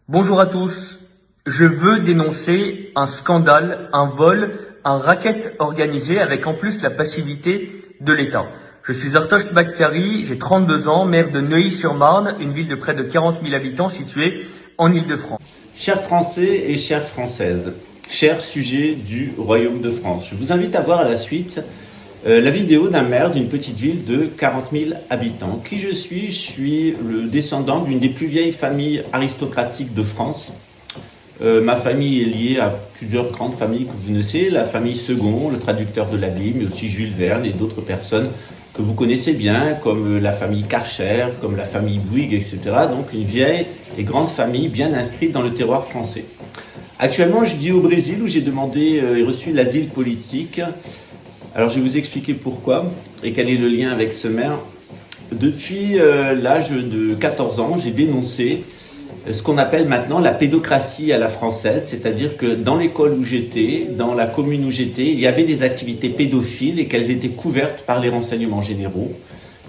Bonjour à tous. Je veux dénoncer un scandale, un vol, un racket organisé avec en plus la passivité de l'État. Je suis Artosh Bakhtiari, j'ai 32 ans, maire de Neuilly-sur-Marne, une ville de près de 40 000 habitants située en Île-de-France. Chers Français et chères Françaises, chers sujets du Royaume de France, je vous invite à voir à la suite la vidéo d'un maire d'une petite ville de 40 000 habitants. Qui je suis? Je suis le descendant d'une des plus vieilles familles aristocratiques de France. Ma famille est liée à plusieurs grandes familles que vous connaissez, la famille Second, le traducteur de la Bible, mais aussi Jules Verne et d'autres personnes que vous connaissez bien, comme la famille Karcher, comme la famille Bouygues, etc. Donc une vieille et grande famille bien inscrite dans le terroir français. Actuellement, je vis au Brésil où j'ai demandé et reçu l'asile politique. Alors je vais vous expliquer pourquoi et quel est le lien avec ce maire. Depuis l'âge de 14 ans, j'ai dénoncé ce qu'on appelle maintenant la pédocratie à la française, c'est-à-dire que dans l'école où j'étais, dans la commune où j'étais, il y avait des activités pédophiles et qu'elles étaient couvertes par les renseignements généraux.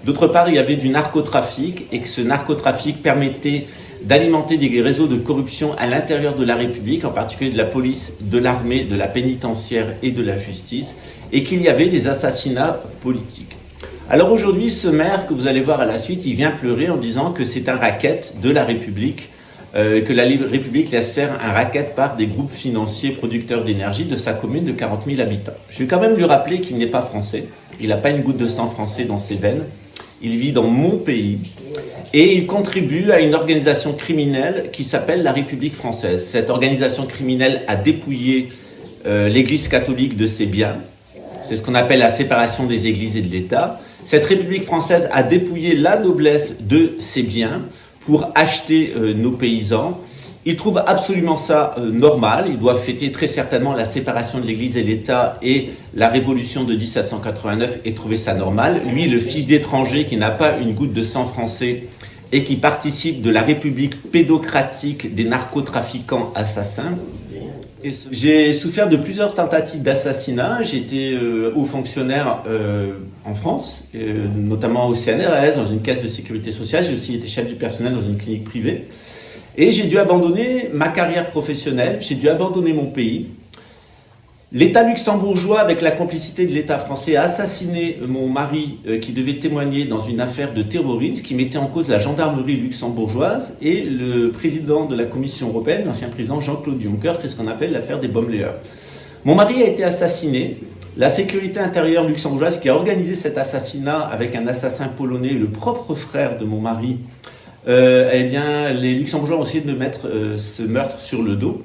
D'autre part, il y avait du narcotrafic et que ce narcotrafic permettait d'alimenter des réseaux de corruption à l'intérieur de la République, en particulier de la police, de l'armée, de la pénitentiaire et de la justice, et qu'il y avait des assassinats politiques. Alors aujourd'hui, ce maire que vous allez voir à la suite, il vient pleurer en disant que c'est un racket de la République, que la République laisse faire un racket par des groupes financiers producteurs d'énergie de sa commune de 40 000 habitants. Je vais quand même lui rappeler qu'il n'est pas français, il n'a pas une goutte de sang français dans ses veines, il vit dans mon pays et il contribue à une organisation criminelle qui s'appelle la République française. Cette organisation criminelle a dépouillé l'Église catholique de ses biens. C'est ce qu'on appelle la séparation des églises et de l'État. Cette République française a dépouillé la noblesse de ses biens pour acheter nos paysans. Ils trouvent absolument ça normal. Ils doivent fêter très certainement la séparation de l'Église et l'État et la Révolution de 1789 et trouver ça normal. Lui, le fils d'étranger qui n'a pas une goutte de sang français et qui participe de la République pédocratique des narcotrafiquants assassins. J'ai souffert de plusieurs tentatives d'assassinat. J'ai été haut fonctionnaire en France, notamment au CNRS, dans une caisse de sécurité sociale. J'ai aussi été chef du personnel dans une clinique privée. Et j'ai dû abandonner ma carrière professionnelle, j'ai dû abandonner mon pays. L'État luxembourgeois, avec la complicité de l'État français, a assassiné mon mari qui devait témoigner dans une affaire de terrorisme qui mettait en cause la gendarmerie luxembourgeoise et le président de la Commission européenne, l'ancien président Jean-Claude Juncker. C'est ce qu'on appelle l'affaire des Baumleier. Mon mari a été assassiné. La sécurité intérieure luxembourgeoise qui a organisé cet assassinat avec un assassin polonais, le propre frère de mon mari, eh bien, les Luxembourgeois ont essayé de me mettre ce meurtre sur le dos.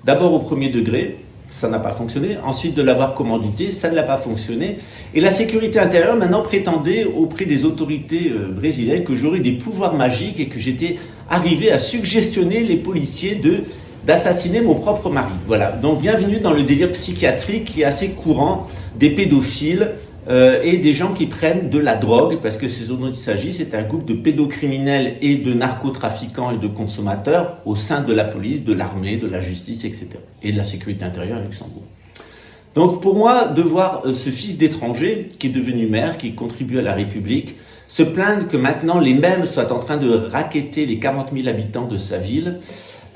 D'abord au premier degré, ça n'a pas fonctionné. Ensuite de l'avoir commandité, ça n'a pas fonctionné. Et la sécurité intérieure maintenant prétendait auprès des autorités brésiliennes que j'aurais des pouvoirs magiques et que j'étais arrivé à suggestionner les policiers d'assassiner mon propre mari. Voilà, donc bienvenue dans le délire psychiatrique qui est assez courant des pédophiles et des gens qui prennent de la drogue, parce que c'est ce dont il s'agit, c'est un groupe de pédocriminels et de narcotrafiquants et de consommateurs au sein de la police, de l'armée, de la justice, etc. et de la sécurité intérieure à Luxembourg. Donc pour moi, de voir ce fils d'étranger qui est devenu maire, qui contribue à la République, se plaindre que maintenant les mêmes soient en train de racketter les 40 000 habitants de sa ville,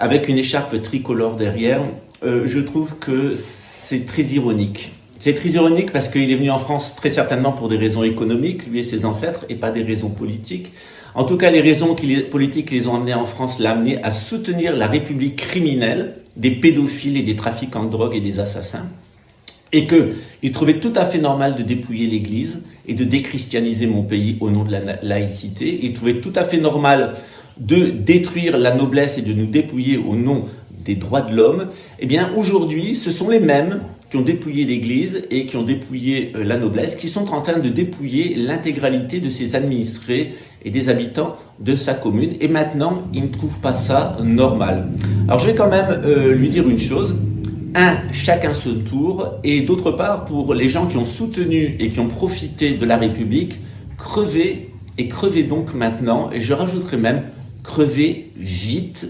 avec une écharpe tricolore derrière, je trouve que c'est très ironique. C'est très ironique parce qu'il est venu en France très certainement pour des raisons économiques, lui et ses ancêtres, et pas des raisons politiques. En tout cas, les raisons politiques qui les ont amenés en France l'ont amené à soutenir la République criminelle des pédophiles et des trafiquants de drogue et des assassins. Et qu'il trouvait tout à fait normal de dépouiller l'Église et de déchristianiser mon pays au nom de la laïcité. Il trouvait tout à fait normal de détruire la noblesse et de nous dépouiller au nom des droits de l'homme. Eh bien, aujourd'hui, ce sont les mêmes qui ont dépouillé l'Église et qui ont dépouillé la noblesse, qui sont en train de dépouiller l'intégralité de ses administrés et des habitants de sa commune. Et maintenant, ils ne trouvent pas ça normal. Alors je vais quand même lui dire une chose. Chacun son tour. Et d'autre part, pour les gens qui ont soutenu et qui ont profité de la République, crevez donc maintenant. Et je rajouterai même, crevez vite.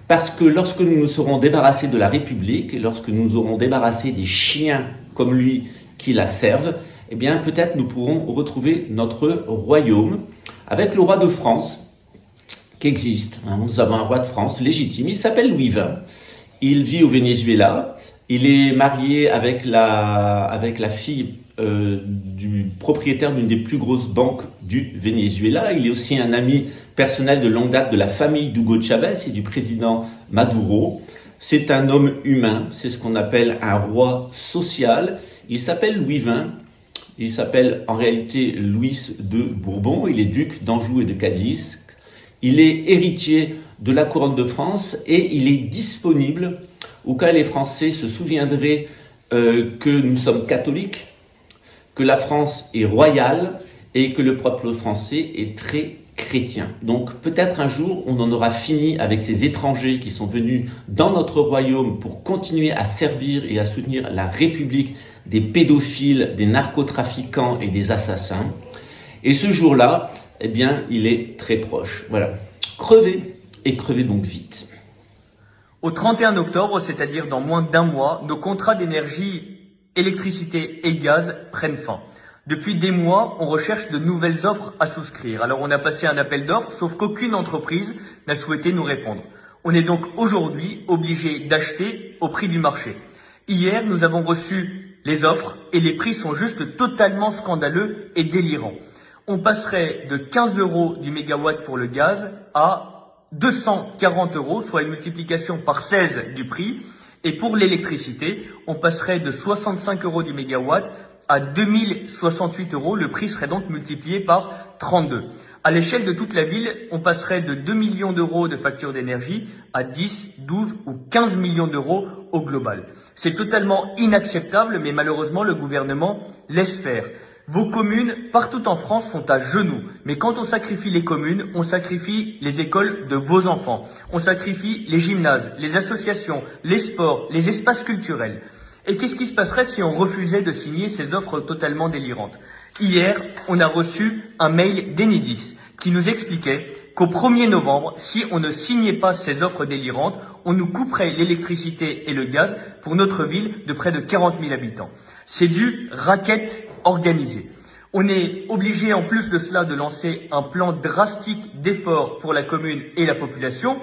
Parce que lorsque nous nous serons débarrassés de la République, et lorsque nous nous aurons débarrassé des chiens comme lui qui la servent, eh bien peut-être nous pourrons retrouver notre royaume avec le roi de France qui existe. Nous avons un roi de France légitime, il s'appelle Louis XX. Il vit au Venezuela. Il est marié avec la fille du propriétaire d'une des plus grosses banques du Venezuela. Il est aussi un ami personnel de longue date de la famille d'Hugo Chavez et du président Maduro. C'est un homme humain, c'est ce qu'on appelle un roi social. Il s'appelle Louis XX. Il s'appelle en réalité Louis de Bourbon. Il est duc d'Anjou et de Cadiz. Il est héritier de la couronne de France et il est disponible au cas où les Français se souviendraient que nous sommes catholiques, que la France est royale et que le peuple français est très chrétien. Donc peut-être un jour on en aura fini avec ces étrangers qui sont venus dans notre royaume pour continuer à servir et à soutenir la République des pédophiles, des narcotrafiquants et des assassins. Et ce jour-là, eh bien, il est très proche. Voilà. Crevez, et crevez donc vite. Au 31 octobre, c'est-à-dire dans moins d'un mois, nos contrats d'énergie, électricité et gaz prennent fin. Depuis des mois, on recherche de nouvelles offres à souscrire. Alors on a passé un appel d'offres, sauf qu'aucune entreprise n'a souhaité nous répondre. On est donc aujourd'hui obligé d'acheter au prix du marché. Hier, nous avons reçu les offres et les prix sont juste totalement scandaleux et délirants. On passerait de 15 € du mégawatt pour le gaz à 240 €, soit une multiplication par 16 du prix. Et pour l'électricité, on passerait de 65 € du mégawatt à 2068 €. Le prix serait donc multiplié par 32. À l'échelle de toute la ville, on passerait de 2 millions d'euros de facture d'énergie à 10, 12 ou 15 millions d'euros au global. C'est totalement inacceptable, mais malheureusement, le gouvernement laisse faire. Vos communes, partout en France, sont à genoux. Mais quand on sacrifie les communes, on sacrifie les écoles de vos enfants. On sacrifie les gymnases, les associations, les sports, les espaces culturels. Et qu'est-ce qui se passerait si on refusait de signer ces offres totalement délirantes? Hier, on a reçu un mail d'Enedis qui nous expliquait qu'au 1er novembre, si on ne signait pas ces offres délirantes, on nous couperait l'électricité et le gaz pour notre ville de près de 40 000 habitants. C'est du racket organisé. On est obligé en plus de cela de lancer un plan drastique d'efforts pour la commune et la population,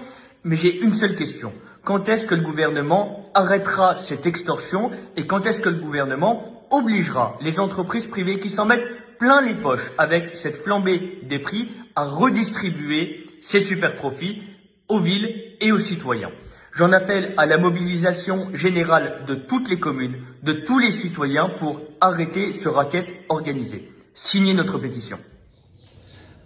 mais j'ai une seule question. Quand est-ce que le gouvernement arrêtera cette extorsion et quand est-ce que le gouvernement obligera les entreprises privées qui s'en mettent plein les poches avec cette flambée des prix à redistribuer ces super profits aux villes et aux citoyens? J'en appelle à la mobilisation générale de toutes les communes, de tous les citoyens pour arrêter ce racket organisé. Signez notre pétition.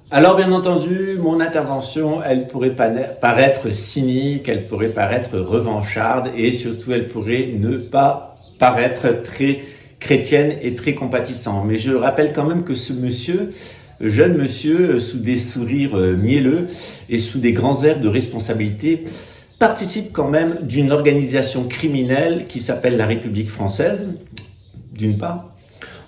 Alors bien entendu, mon intervention, elle pourrait paraître cynique, elle pourrait paraître revancharde et surtout elle pourrait ne pas paraître très chrétienne et très compatissante. Mais je rappelle quand même que ce monsieur, jeune monsieur, sous des sourires mielleux et sous des grands airs de responsabilité, participe quand même d'une organisation criminelle qui s'appelle la République française, d'une part.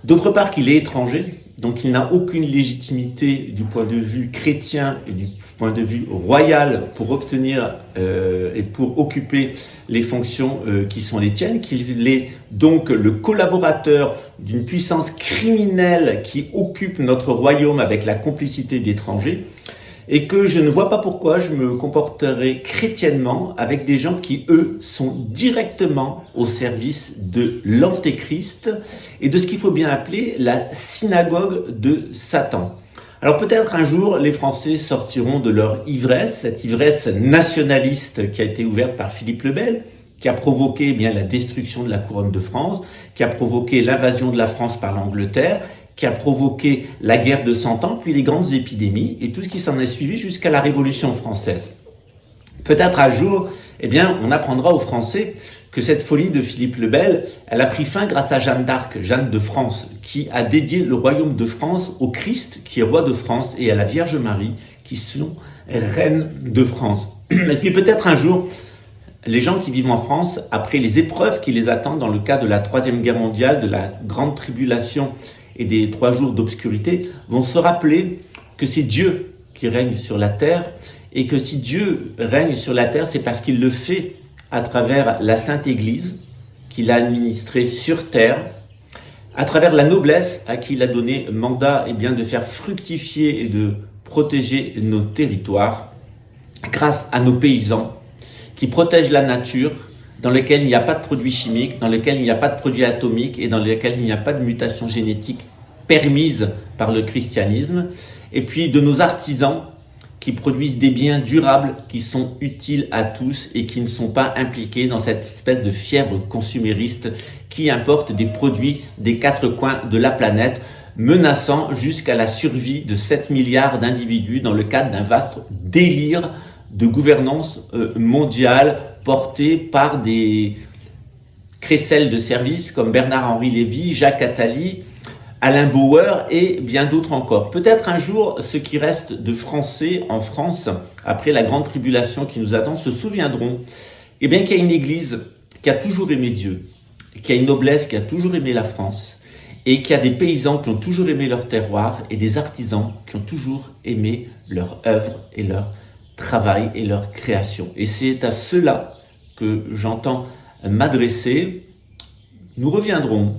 D'autre part qu'il est étranger, donc il n'a aucune légitimité du point de vue chrétien et du point de vue royal pour obtenir et pour occuper les fonctions qui sont les tiennes, qu'il est donc le collaborateur d'une puissance criminelle qui occupe notre royaume avec la complicité d'étrangers, et que je ne vois pas pourquoi je me comporterai chrétiennement avec des gens qui, eux, sont directement au service de l'Antéchrist et de ce qu'il faut bien appeler la synagogue de Satan. Alors peut-être un jour, les Français sortiront de leur ivresse, cette ivresse nationaliste qui a été ouverte par Philippe le Bel, qui a provoqué bien la destruction de la couronne de France, qui a provoqué l'invasion de la France par l'Angleterre, qui a provoqué la guerre de 100 ans, puis les grandes épidémies et tout ce qui s'en est suivi jusqu'à la Révolution française. Peut-être un jour, eh bien, on apprendra aux Français que cette folie de Philippe le Bel, elle a pris fin grâce à Jeanne d'Arc, Jeanne de France, qui a dédié le royaume de France au Christ, qui est roi de France, et à la Vierge Marie, qui sont reines de France. Et puis peut-être un jour, les gens qui vivent en France, après les épreuves qui les attendent dans le cas de la Troisième Guerre mondiale, de la Grande Tribulation et des 3 jours d'obscurité, vont se rappeler que c'est Dieu qui règne sur la terre et que si Dieu règne sur la terre, c'est parce qu'il le fait à travers la Sainte Église qu'il a administrée sur terre, à travers la noblesse à qui il a donné mandat de faire fructifier et de protéger nos territoires, grâce à nos paysans qui protègent la nature, dans lesquels il n'y a pas de produits chimiques, dans lesquels il n'y a pas de produits atomiques et dans lesquels il n'y a pas de mutation génétique permise par le christianisme, et puis de nos artisans qui produisent des biens durables qui sont utiles à tous et qui ne sont pas impliqués dans cette espèce de fièvre consumériste qui importe des produits des quatre coins de la planète, menaçant jusqu'à la survie de 7 milliards d'individus dans le cadre d'un vaste délire de gouvernance mondiale porté par des crécelles de services comme Bernard-Henri Lévy, Jacques Attali, Alain Bauer et bien d'autres encore. Peut-être un jour, ceux qui restent de Français en France, après la grande tribulation qui nous attend, se souviendront qu'il y a une église qui a toujours aimé Dieu, qui a une noblesse qui a toujours aimé la France, et qu'il y a des paysans qui ont toujours aimé leur terroir et des artisans qui ont toujours aimé leur œuvre et leur travail et leur création. Et c'est à cela que j'entends m'adresser. Nous reviendrons,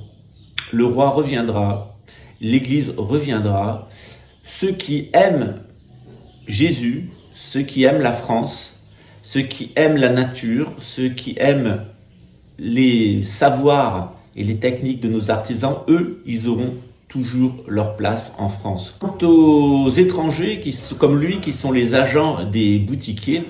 le roi reviendra, l'Église reviendra. Ceux qui aiment Jésus, ceux qui aiment la France, ceux qui aiment la nature, ceux qui aiment les savoirs et les techniques de nos artisans, eux, ils auront toujours leur place en France. Quant aux étrangers, comme lui, qui sont les agents des boutiquiers,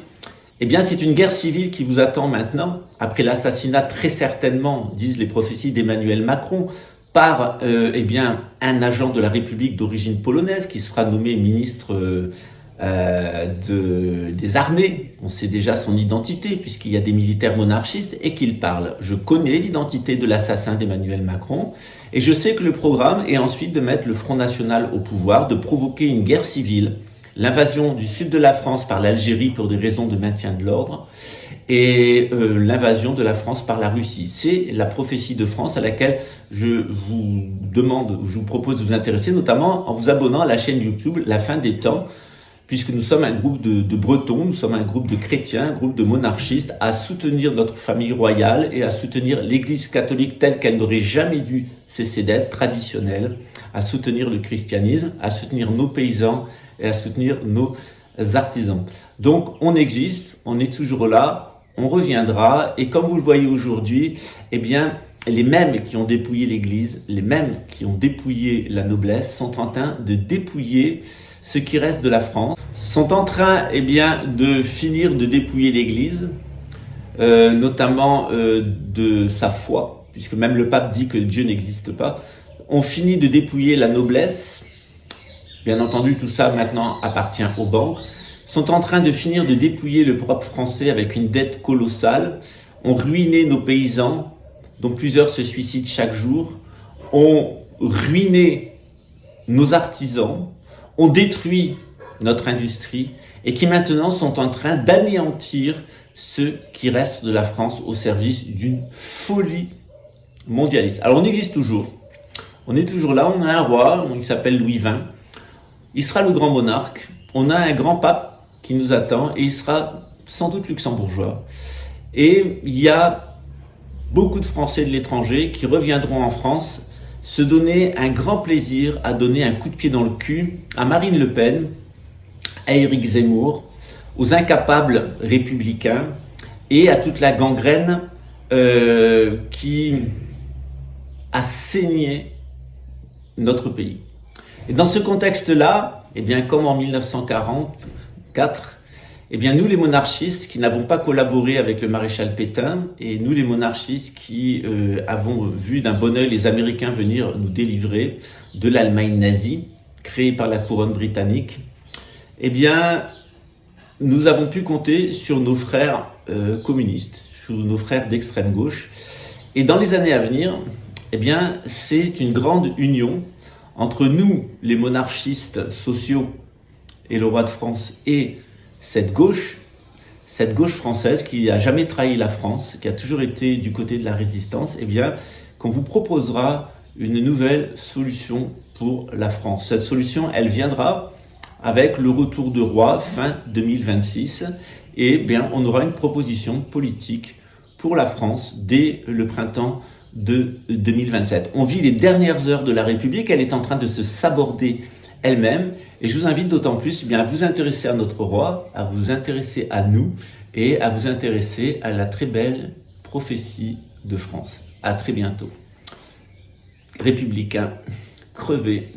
c'est une guerre civile qui vous attend maintenant, après l'assassinat très certainement, disent les prophéties d'Emmanuel Macron, par un agent de la République d'origine polonaise qui sera nommé ministre des armées. On sait déjà son identité puisqu'il y a des militaires monarchistes et qu'il parle. Je connais l'identité de l'assassin d'Emmanuel Macron et je sais que le programme est ensuite de mettre le Front National au pouvoir, de provoquer une guerre civile, l'invasion du sud de la France par l'Algérie pour des raisons de maintien de l'ordre et l'invasion de la France par la Russie. C'est la prophétie de France à laquelle je vous propose de vous intéresser, notamment en vous abonnant à la chaîne YouTube La Fin des Temps, puisque nous sommes un groupe de Bretons, nous sommes un groupe de chrétiens, un groupe de monarchistes, à soutenir notre famille royale et à soutenir l'Église catholique telle qu'elle n'aurait jamais dû cesser d'être, traditionnelle, à soutenir le christianisme, à soutenir nos paysans et à soutenir nos artisans. Donc on existe, on est toujours là, on reviendra, et comme vous le voyez aujourd'hui, les mêmes qui ont dépouillé l'Église, les mêmes qui ont dépouillé la noblesse, sont en train de dépouiller ce qui reste de la France, sont en train de finir de dépouiller l'Église, notamment de sa foi, puisque même le pape dit que Dieu n'existe pas. On finit de dépouiller la noblesse, bien entendu tout ça maintenant appartient aux banques, sont en train de finir de dépouiller le peuple français avec une dette colossale, ont ruiné nos paysans, dont plusieurs se suicident chaque jour, ont ruiné nos artisans, ont détruit notre industrie et qui maintenant sont en train d'anéantir ce qui reste de la France au service d'une folie mondialiste. Alors on existe toujours, on est toujours là, on a un roi, il s'appelle Louis XX, il sera le grand monarque, on a un grand pape qui nous attend et il sera sans doute luxembourgeois. Et il y a beaucoup de Français de l'étranger qui reviendront en France se donner un grand plaisir à donner un coup de pied dans le cul à Marine Le Pen, à Éric Zemmour, aux incapables républicains et à toute la gangrène qui a saigné notre pays. Et dans ce contexte-là, comme en 1944, nous les monarchistes qui n'avons pas collaboré avec le maréchal Pétain et nous les monarchistes qui avons vu d'un bon œil les Américains venir nous délivrer de l'Allemagne nazie créée par la couronne britannique, nous avons pu compter sur nos frères communistes, sur nos frères d'extrême gauche. Et dans les années à venir, c'est une grande union entre nous, les monarchistes sociaux et le roi de France et cette gauche française qui n'a jamais trahi la France, qui a toujours été du côté de la résistance, qu'on vous proposera une nouvelle solution pour la France. Cette solution, elle viendra avec le retour de roi fin 2026 et on aura une proposition politique pour la France dès le printemps de 2027. On vit les dernières heures de la République, elle est en train de se saborder elle-même Et je vous invite d'autant plus à vous intéresser à notre roi, à vous intéresser à nous et à vous intéresser à la très belle prophétie de France. À très bientôt. Républicains, crevez.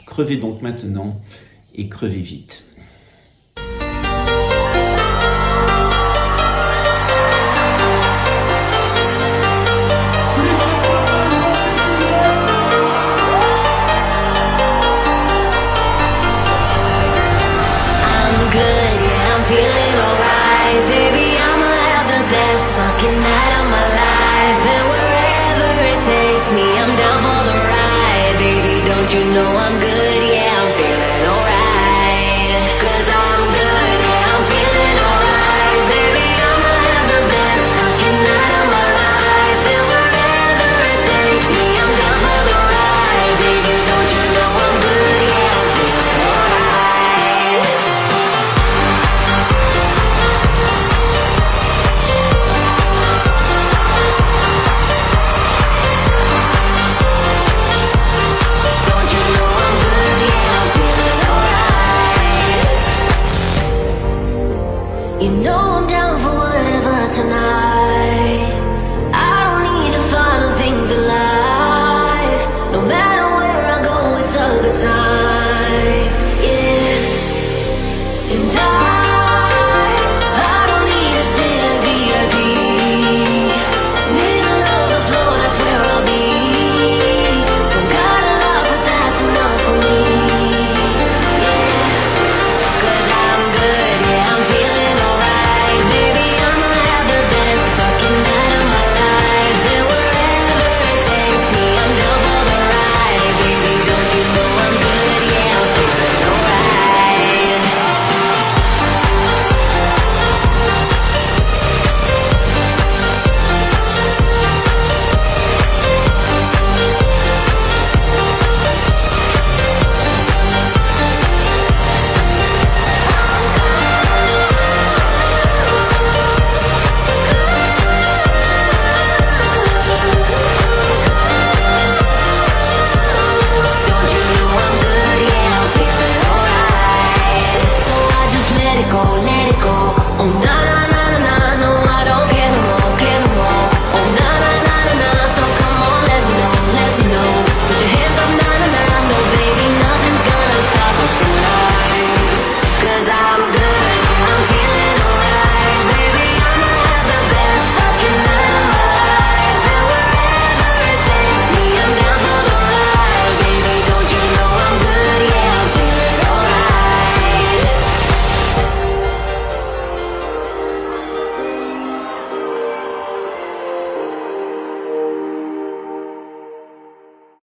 Crevez donc maintenant et crevez vite. Feeling alright, baby, I'ma have the best fucking night of my life. And wherever it takes me, I'm down for the ride. Baby, don't you know I'm good?